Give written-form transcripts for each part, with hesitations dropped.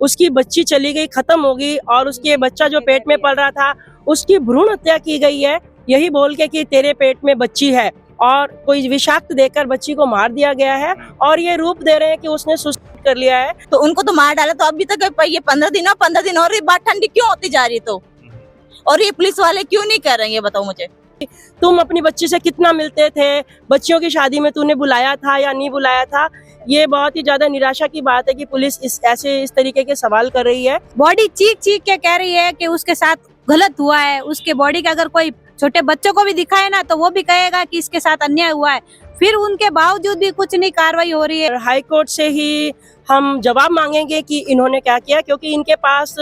उसकी बच्ची चली गई, खत्म हो गई, और उसके बच्चा जो पेट में पल रहा था उसकी भ्रूण हत्या की गई है, यही बोल के कि तेरे पेट में बच्ची है, और कोई विषाक्त देकर बच्ची को मार दिया गया है, और ये रूप दे रहे हैं कि उसने सुसाइड कर लिया है। तो उनको तो मार डाला, तो अभी तक ये 15 दिन और ये बात ठंडी क्यों होती जा रही है? तो और ये पुलिस वाले क्यों नहीं कर रहे हैं, ये बताओ मुझे। तुम अपनी बच्ची से कितना मिलते थे, बच्चियों की शादी में तूने बुलाया था या नहीं बुलाया था? ये बहुत ही ज्यादा निराशा की बात है कि पुलिस इस तरीके के सवाल कर रही है। बॉडी चीख चीख के कह रही है कि उसके साथ गलत हुआ है। उसके बॉडी का अगर कोई छोटे बच्चों को भी दिखाए ना तो वो भी कहेगा कि इसके साथ अन्याय हुआ है, फिर उनके बावजूद भी कुछ नहीं कार्रवाई हो रही है। हाई कोर्ट से ही हम जवाब मांगेंगे कि इन्होंने क्या किया, क्योंकि इनके पास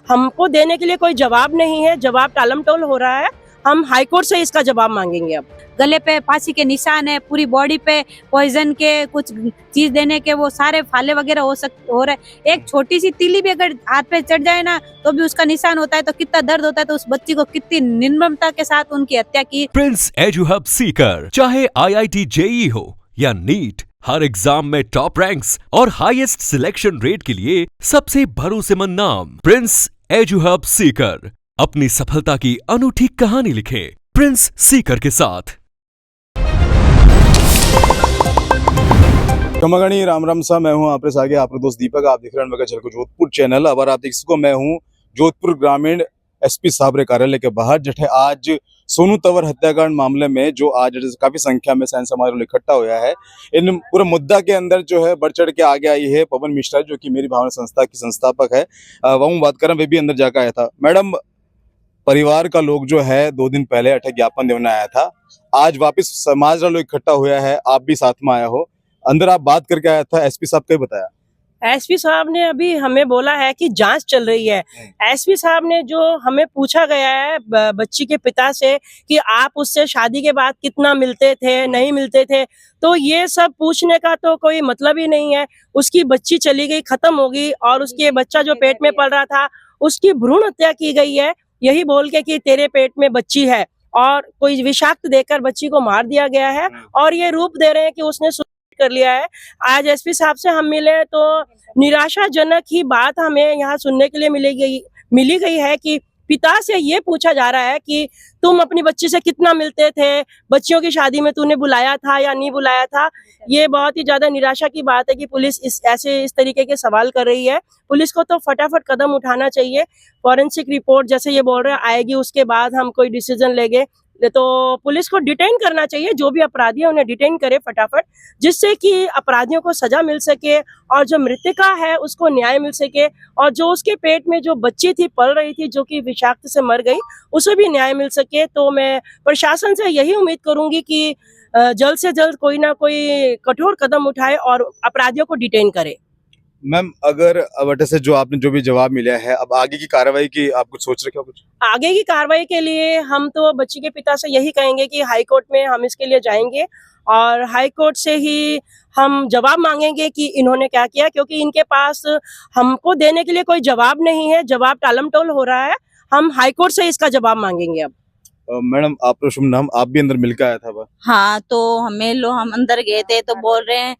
हमको देने के लिए कोई जवाब नहीं है, जवाब टालमटोल हो रहा है। हम हाई कोर्ट से इसका जवाब मांगेंगे। अब गले पे फांसी के निशान है, पूरी बॉडी पे पॉइजन के कुछ चीज देने के वो सारे फाले वगैरह हो रहे। एक छोटी सी तीली भी अगर हाथ पे चढ़ जाए ना तो भी उसका निशान होता है, तो कितना दर्द होता है। तो उस बच्ची को कितनी निर्ममता के साथ उनकी हत्या की। प्रिंस एजुहब सीकर, चाहे IIT JEE हो या नीट, हर एग्जाम में टॉप रैंक्स और हाईएस्ट सिलेक्शन रेट के लिए सबसे भरोसेमंद नाम प्रिंस एजुहब सीकर। अपनी सफलता की अनूठी कहानी लिखें प्रिंस सीकर के साथ। कमगणी राम राम सा, मैं हूं आपके आगे आपका दोस्त दीपक। आप देख रहे हैं को जोधपुर चैनल। अब आप देख सको, मैं हूं जोधपुर ग्रामीण SP साहब रे कार्यालय के बाहर, जठे आज सोनू तंवर हत्याकांड मामले में जो आज काफी संख्या में सैन समाज इकट्ठा हुआ है। इन पूरे मुद्दा के अंदर जो है बढ़ चढ़ के आगे आई है पवन मिश्रा, जो कि मेरी भावना संस्था की संस्थापक है। वह बात कर, वे भी अंदर जाकर आया था। मैडम, परिवार का लोग जो है 2 दिन पहले अठे ज्ञापन देने आया था, आज वापस समाज लोग इकट्ठा हुआ है, आप भी साथ में आया हो। अंदर आप बात करके आया था, SP साहब क्या बताया? SP साहब ने अभी हमें बोला है कि जांच चल रही है। SP साहब ने जो हमें पूछा गया है बच्ची के पिता से कि आप उससे शादी के बाद कितना मिलते थे, नहीं मिलते थे, तो ये सब पूछने का तो कोई मतलब ही नहीं है। उसकी बच्ची चली गई, खत्म हो गई, और उसके बच्चा जो पेट में पल रहा था उसकी भ्रूण हत्या की गई है, यही बोल के कि तेरे पेट में बच्ची है, और कोई विषाक्त देकर बच्ची को मार दिया गया है, और ये रूप दे रहे हैं कि उसने सुसाइड कर लिया है। आज SP साहब से हम मिले तो निराशाजनक ही बात हमें यहाँ सुनने के लिए मिली गई है कि पिता से ये पूछा जा रहा है कि तुम अपनी बच्ची से कितना मिलते थे, बच्चियों की शादी में तूने बुलाया था या नहीं बुलाया था। ये बहुत ही ज्यादा निराशा की बात है कि पुलिस इस तरीके के सवाल कर रही है। पुलिस को तो फटाफट कदम उठाना चाहिए। फॉरेंसिक रिपोर्ट जैसे ये बोल रहे हैं आएगी, उसके बाद हम कोई डिसीजन लेंगे। तो पुलिस को डिटेन करना चाहिए, जो भी अपराधी है उन्हें डिटेन करे फटाफट, जिससे कि अपराधियों को सजा मिल सके, और जो मृतका है उसको न्याय मिल सके, और जो उसके पेट में जो बच्ची थी, पल रही थी, जो कि विषाक्त से मर गई, उसे भी न्याय मिल सके। तो मैं प्रशासन से यही उम्मीद करूंगी कि जल्द से जल्द कोई ना कोई कठोर कदम उठाए और अपराधियों को डिटेन करे। मैम, अगर अब से जो आपने जो भी जवाब मिला है, अब आगे की कार्रवाई की आप कुछ सोच रखे हो? कुछ आगे की कार्रवाई के लिए हम तो बच्ची के पिता से यही कहेंगे कि हाई कोर्ट में हम इसके लिए जाएंगे, और हाई कोर्ट से ही हम जवाब मांगेंगे कि इन्होंने क्या किया, क्योंकि इनके पास हमको देने के लिए कोई जवाब नहीं है, जवाब टालमटोल हो रहा है। हम हाई कोर्ट से इसका जवाब मांगेंगे। अब मैडम, आपका शुभ नाम? आप भी अंदर मिलकर आया था? हाँ, तो हम अंदर गए थे तो बोल रहे हैं,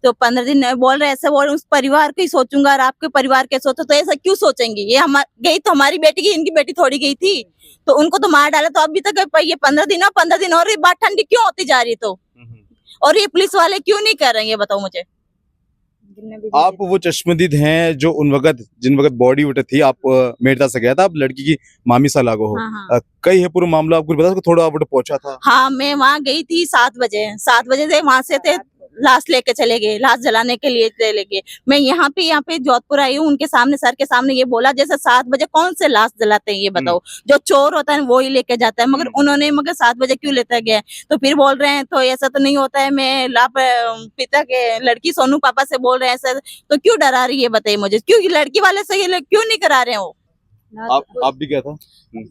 तो 15 दिन बोल रहे हैं, ऐसे बोल रहे हैं, उस परिवार को ही सोचूंगा और आपके परिवार के सोचो, तो ऐसा क्यों सोचेंगे? ये गई तो हमारी बेटी की, इनकी बेटी थोड़ी गई थी, तो उनको तो मार डाला। तो अभी तक ये 15 दिन और ये बात ठंडी क्यों होती जा रही है? तो और ये पुलिस वाले क्यों नहीं कर रहे हैं, ये बताओ मुझे। आप वो चश्मदीद हैं जो जिन वक्त बॉडी उठे थी, आप मेड़ता से गया था, आप लड़की की मामी सा लागो हो। हाँ। कई है पूरा मामला, आपको बता सको? थोड़ा आप पहुंचा था? हाँ, मैं वहाँ गई थी 7 बजे से वहाँ से थे, लाश लेके चले गए, लाश जलाने के लिए चले गए। मैं यहाँ पे जोधपुर आई हूँ, उनके सामने, सर के सामने ये बोला जैसे 7 बजे कौन से लाश जलाते हैं, ये बताओ। जो चोर होता है वो ही लेके जाता है, मगर 7 बजे क्यों लेते गए? तो फिर बोल रहे हैं तो ऐसा तो नहीं होता है, मैं पिता के लड़की सोनू पापा से बोल रहे हैं ऐसा, तो क्यों डरा रही है बताइए मुझे, क्यों लड़की वाले से ये क्यों नहीं करा रहे हो? आप भी क्या था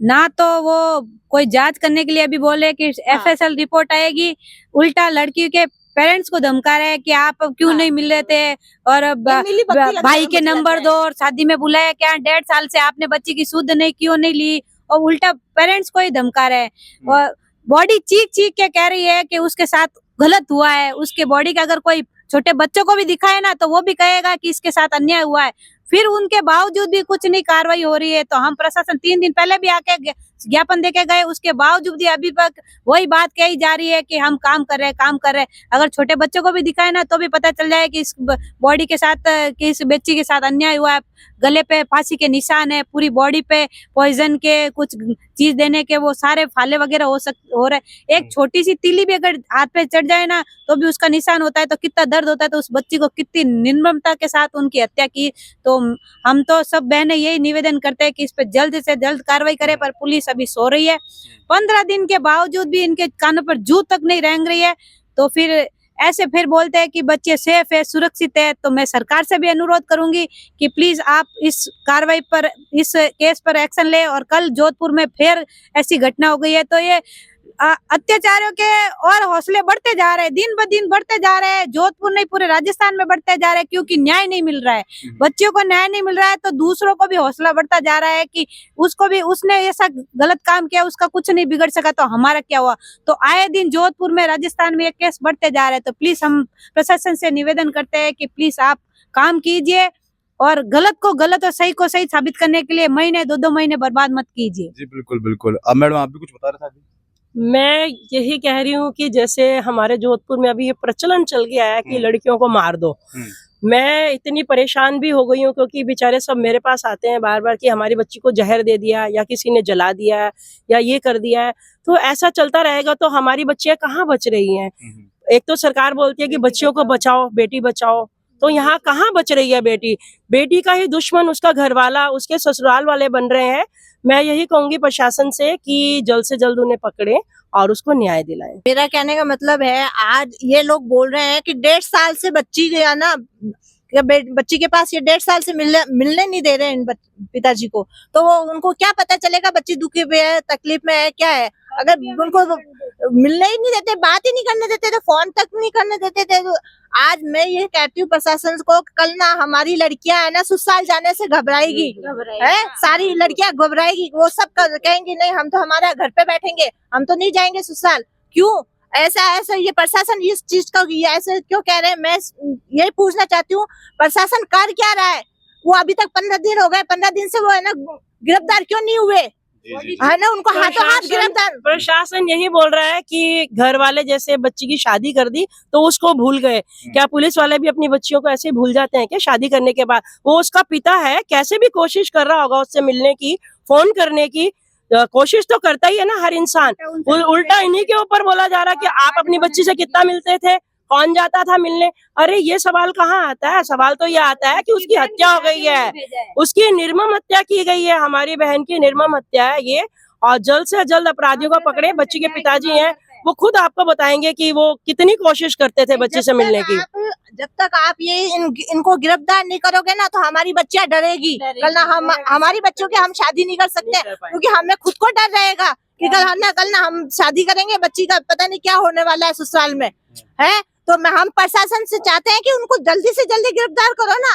ना, तो वो कोई जांच करने के लिए अभी बोले कि FSL रिपोर्ट आएगी, उल्टा लड़की के पेरेंट्स को धमका रहे हैं कि आप क्यों नहीं मिल रहे थे, और भाई के नंबर दो, और शादी में बुलाया क्या, 1.5 साल से आपने बच्ची की सुध नहीं क्यों नहीं ली, और उल्टा पेरेंट्स को ही धमका रहे हैं। और बॉडी चीख चीख के कह रही है कि उसके साथ गलत हुआ है। उसके बॉडी का अगर कोई छोटे बच्चों को भी दिखाए ना तो वो भी कहेगा कि इसके साथ अन्याय हुआ है, फिर उनके बावजूद भी कुछ नहीं कार्रवाई हो रही है। तो हम प्रशासन 3 दिन पहले भी आके ज्ञापन देके गए, उसके बावजूद भी अभी तक वही बात कही जा रही है कि हम काम कर रहे हैं, काम कर रहे हैं। अगर छोटे बच्चों को भी दिखाए ना तो भी पता चल जाए कि इस बॉडी के साथ, कि इस बच्ची के साथ अन्याय हुआ है। गले पे फांसी के निशान है, पूरी बॉडी पे पॉइजन के कुछ चीज देने के वो सारे फाले वगैरह हो रहे। एक छोटी सी तीली भी अगर हाथ पे चढ़ जाए ना तो भी उसका निशान होता है, तो कितना दर्द होता है। तो उस बच्ची को कितनी निर्ममता के साथ उनकी हत्या की। तो हम तो सब बहनें यही निवेदन करते हैं कि इस पे जल्द से जल्द कार्रवाई करे, पर पुलिस अभी सो रही है। 15 दिन के बावजूद भी इनके कानों पर जू तक नहीं रेंग रही है। तो फिर ऐसे फिर बोलते हैं कि बच्चे सेफ है, सुरक्षित है। तो मैं सरकार से भी अनुरोध करूंगी कि प्लीज आप इस कार्रवाई पर, इस केस पर एक्शन ले। और कल जोधपुर में फिर ऐसी घटना हो गई है, तो ये अत्याचारियों के और हौसले बढ़ते जा रहे हैं, दिन ब दिन बढ़ते जा रहे हैं। जोधपुर नहीं, पूरे राजस्थान में बढ़ते जा रहे हैं, क्योंकि न्याय नहीं मिल रहा है। बच्चियों को न्याय नहीं मिल रहा है, तो दूसरों को भी हौसला बढ़ता जा रहा है कि उसको भी, उसने ऐसा गलत काम किया, उसका कुछ नहीं बिगड़ सका तो हमारा क्या हुआ। तो आए दिन जोधपुर में, राजस्थान में ये केस बढ़ते जा रहे हैं। तो प्लीज हम प्रशासन से निवेदन करते हैं कि प्लीज आप काम कीजिए और गलत को गलत और सही को सही साबित करने के लिए महीने 2-2 महीने बर्बाद मत कीजिए। जी बिल्कुल बिल्कुल। अब मैडम आप भी कुछ बता रहे थे? मैं यही कह रही हूँ कि जैसे हमारे जोधपुर में अभी ये प्रचलन चल गया है कि लड़कियों को मार दो। मैं इतनी परेशान भी हो गई हूँ, क्योंकि बेचारे सब मेरे पास आते हैं बार बार कि हमारी बच्ची को जहर दे दिया, या किसी ने जला दिया है, या ये कर दिया है। तो ऐसा चलता रहेगा तो हमारी बच्चियां कहाँ बच रही हैं। एक तो सरकार बोलती है कि बच्चियों को बचाओ, बेटी बचाओ, तो यहाँ कहाँ बच रही है बेटी। बेटी का ही दुश्मन उसका घरवाला, उसके ससुराल वाले बन रहे हैं। मैं यही कहूंगी प्रशासन से कि जल्द से जल्द उन्हें पकड़े और उसको न्याय दिलाएं। मेरा कहने का मतलब है, आज ये लोग बोल रहे हैं कि 1.5 साल से बच्ची गया ना, बच्ची के पास ये 1.5 साल से मिलने नहीं दे रहे हैं पिताजी को। तो वो उनको क्या पता चलेगा बच्ची दुखी में है, तकलीफ में है, क्या है। अगर उनको मिलने ही नहीं देते, बात ही नहीं करने देते, तो फोन तक नहीं करने देते थे। तो आज मैं ये कहती हूँ प्रशासन को, कल ना हमारी लड़कियां है ना ससुराल जाने से घबराएगी है, सारी लड़कियां घबराएगी। वो सब कहेंगी नहीं, हम तो हमारे घर पे बैठेंगे, हम तो नहीं जाएंगे ससुराल। क्यों ऐसा ये प्रशासन इस चीज को ऐसे क्यों कह रहे हैं? मैं यही पूछना चाहती हूँ, प्रशासन कर क्या रहा है? वो अभी तक 15 दिन हो गए, 15 दिन से वो है ना गिरफ्तार क्यों नहीं हुए, है ना? उनको हाथों हाथ गिरफ्तार। प्रशासन यही बोल रहा है कि घर वाले जैसे बच्ची की शादी कर दी तो उसको भूल गए। क्या पुलिस वाले भी अपनी बच्चियों को ऐसे भूल जाते हैं क्या शादी करने के बाद? वो उसका पिता है, कैसे भी कोशिश कर रहा होगा उससे मिलने की, फोन करने की कोशिश तो करता ही है ना हर इंसान। उल्टा इन्हीं के ऊपर बोला जा रहा है कि आप अपनी बच्ची से कितना मिलते थे, कौन जाता था मिलने। अरे ये सवाल कहाँ आता है? सवाल तो ये आता है कि उसकी हत्या हो गई है, उसकी निर्मम हत्या की गई है, हमारी बहन की निर्मम हत्या है ये। और जल्द से जल्द अपराधियों को पकड़े। बच्ची के पिताजी हैं, वो खुद आपको बताएंगे कि वो कितनी कोशिश करते थे बच्चे से मिलने की। जब तक आप ये इनको गिरफ्तार नहीं करोगे ना, तो हमारी बच्चियां डरेगी। कल ना हमारी बच्चों की हम शादी नहीं कर सकते, क्योंकि हमें खुद को डर रहेगा कि कल ना हम शादी करेंगे, बच्ची का पता नहीं क्या होने वाला है ससुराल में, है। तो हम प्रशासन से चाहते हैं कि उनको जल्दी से जल्दी गिरफ्तार करो ना।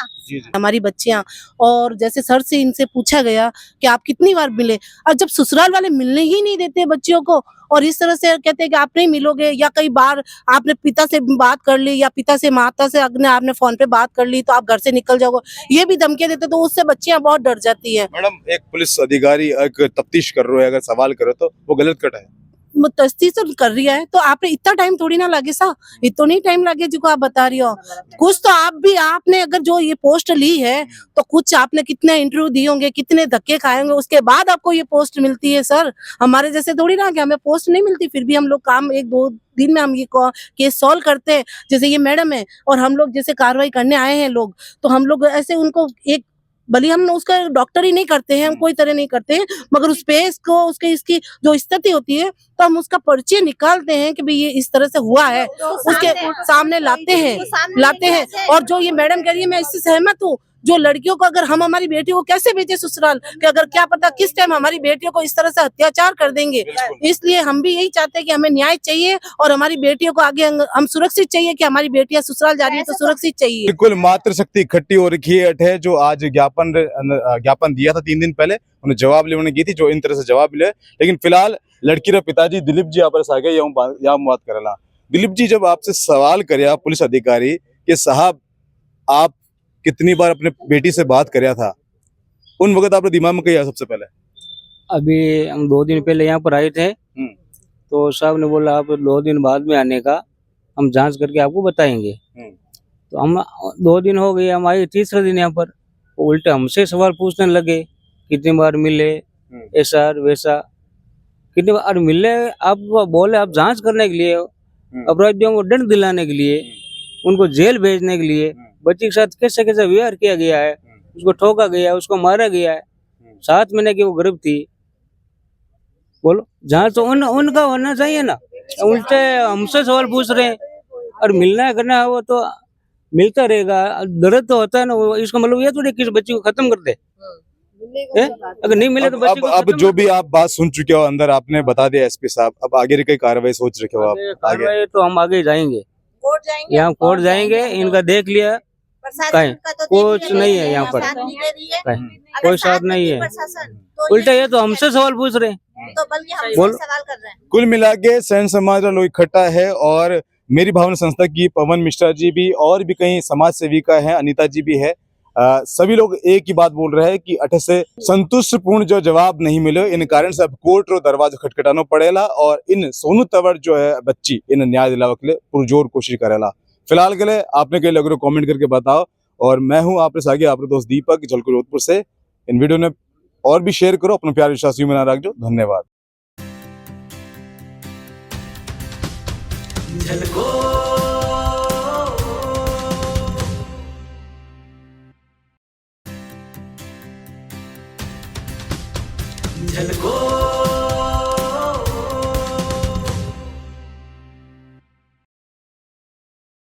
हमारी बच्चियां, और जैसे सर से इनसे पूछा गया कि आप कितनी बार मिले, और जब ससुराल वाले मिलने ही नहीं देते बच्चियों को, और इस तरह से कहते हैं कि आप नहीं मिलोगे, या कई बार आपने पिता से बात कर ली, या पिता से माता से आपने फोन पे बात कर ली तो आप घर से निकल जाओगे, ये भी धमकियां देते, तो उससे बच्चियां बहुत डर जाती है। मैडम, एक पुलिस अधिकारी एक तफ्तीश कर रहे हो, अगर सवाल करो तो वो गलत कट है। तस्दीक कर रही है, तो आपने इतना टाइम थोड़ी ना लगे सा, इतना नहीं टाइम लगे जो आप बता रही हो। कुछ तो आपने अगर जो ये पोस्ट ली है, तो कुछ आपने कितने इंटरव्यू दिए होंगे, कितने धक्के खाए होंगे, उसके बाद आपको ये पोस्ट मिलती है। सर हमारे जैसे थोड़ी ना कि हमें पोस्ट नहीं मिलती, फिर भी हम लोग काम 1-2 दिन में हम ये केस सॉल्व करते हैं। जैसे ये मैडम है और हम लोग जैसे कार्रवाई करने आए हैं लोग, तो हम लोग ऐसे उनको एक, भले हम उसका डॉक्टर ही नहीं करते हैं, हम कोई तरह नहीं करते हैं, मगर उस पे इसकी जो स्थिति होती है तो हम उसका परिचय निकालते हैं कि भाई ये इस तरह से हुआ है, उसके सामने लाते हैं। और जो ये मैडम कह रही है, मैं इससे सहमत हूँ। जो लड़कियों को, अगर हम हमारी बेटियों को कैसे भेजे ससुराल, कि अगर क्या पता किस टाइम हमारी बेटियों को इस तरह से अत्याचार कर देंगे। इसलिए हम भी यही चाहते हैं कि हमें न्याय चाहिए, और हमारी बेटियों को आगे हम सुरक्षित चाहिए, कि हमारी बेटियां ससुराल जा रही है तो सुरक्षित चाहिए। बिल्कुल, मातृशक्ति इकट्ठी हो रखी है, जो आज ज्ञापन दिया था 3 दिन पहले, उन्हें जवाब लेने की थी, जो इन तरह से जवाब मिले। लेकिन फिलहाल लड़की रे पिताजी दिलीप जी आप आ गए, यहाँ बात करेला। दिलीप जी, जब आपसे सवाल करे पुलिस अधिकारी कि साहब आप कितनी बार अपने बेटी से बात कराया था, उन वक्त आपने दिमाग में क्या आया सबसे पहले? अभी हम 2 दिन पहले यहाँ पर आए थे, तो साहब ने बोला आप 2 दिन बाद में आने का, हम जांच करके आपको बताएंगे। तो हम 2 दिन हो गए, हम आए तीसरे दिन यहाँ पर, उल्टे हमसे सवाल पूछने लगे, कितनी बार मिले, ऐसा वैसा, कितनी बार मिले। आप बोले आप जांच करने के लिए, अपराधियों को दंड दिलाने के लिए, उनको जेल भेजने के लिए, बच्ची के साथ कैसे कैसे व्यवहार किया गया है, उसको ठोका गया, उसको मारा गया है, 7 महीने की वो गर्भ थी। बोलो जांच तो उनका होना चाहिए ना, उल्टे हमसे सवाल पूछ रहे हैं। और मिलना है करना है वो तो मिलता रहेगा, दर्द तो होता है ना, वो इसका मतलब ये थोड़ी किसी बच्ची को खत्म कर दे, अगर नहीं मिले तो बच्ची को अब जो भी आप बात सुन चुके हो अंदर, आपने बता दिया एसपी साहब, अब आगे की कोई कार्रवाई सोच रखे हो आप? आगे कार्रवाई तो हम आगे जाएंगे, कोर्ट जाएंगे, यहाँ कोर्ट जाएंगे, इनका देख लिया, प्रशासन का तो कुछ देख लिया, नहीं है यहाँ पर, साथ नहीं दे रही है। कोई अगर साथ नहीं है, प्रशासन तो उल्टा ये तो हमसे सवाल पूछ रहे हैं। तो बल्कि हमसे बोलो। सवाल कर रहे हैं। कुल मिला के सैन समाज का लोग इकट्ठा है, और मेरी भावना संस्था की पवन मिश्रा जी भी, और भी कई समाज सेविका है, अनीता जी भी है, सभी लोग एक ही बात बोल रहे हैं कि अठ से संतुष्टपूर्ण जो जवाब नहीं मिले, इन कारण से अब कोर्ट रो दरवाजा खटखटाना पड़ेला, और इन सोनू तंवर जो है बच्ची, इन न्याय दिलावे के लिए पुरजोर कोशिश करेला। फिलहाल के लिए आपने कई लोगों को कमेंट करके बताओ, और मैं हूं आपके आगे आपके दोस्त दीपक झलको जोधपुर से। इन वीडियो ने और भी शेयर करो, अपना प्यार विश्वास यूं बना रखो। धन्यवाद। झलको